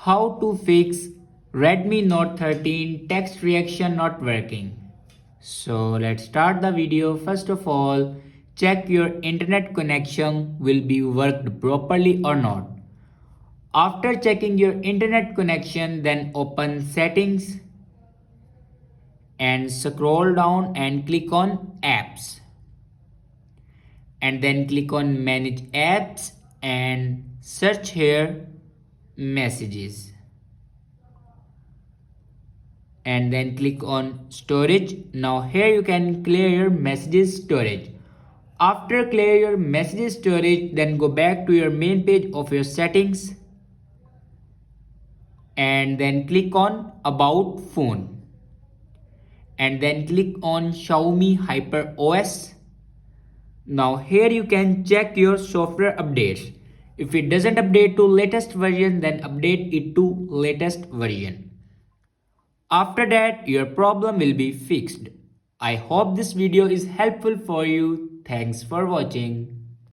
How to fix Redmi Note 13 text reaction not working. So let's start the video. First of all, check your internet connection will be worked properly or not. After checking your internet connection, then open settings and scroll down and click on apps. And then click on manage apps and search here messages. And then click on storage. Now here you can clear your messages storage. After clear your messages storage, then go back to your main page of your settings and then click on about phone and then click on Xiaomi Hyper OS. Now here you can check your software updates. If it doesn't update to latest version, then update it to latest version. After that, your problem will be fixed. I hope this video is helpful for you. Thanks for watching.